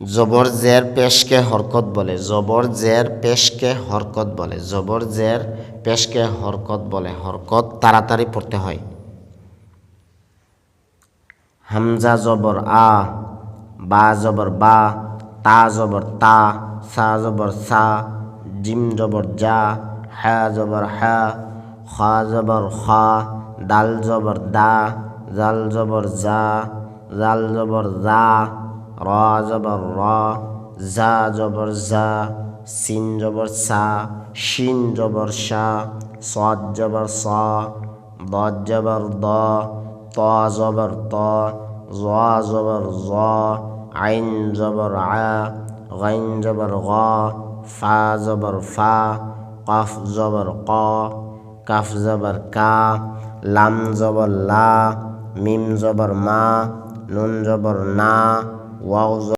জবর জের পেশকে হরকত বলে। জবর জের পেশকে হরকত বলে। জবর জের পেশকে হরকত বলে। হরকত তাড়াতাড়ি পড়তে হয়। হামজা জবর আ, বা জবর বা, তা জবর তা, সা জবর সা, জিম জবর জা, হা জবর হা, খা জবর খা, দাল জবর দা, জাল জবর জা, জাল জবর জা, র জবর র, জা জবর জা, সিন জবর সা, শিন জবর শা, সদ জবর স, দদ জবর দ, ত জবর ত, জ জবর জ, আইন জবর আ, গাইন জবর গ, ফা জবর ফা, কফ জবর ক, কাফ জবর কা, লাম জবর লা, মিম জবর মা, নুন জবর না, ওয়াও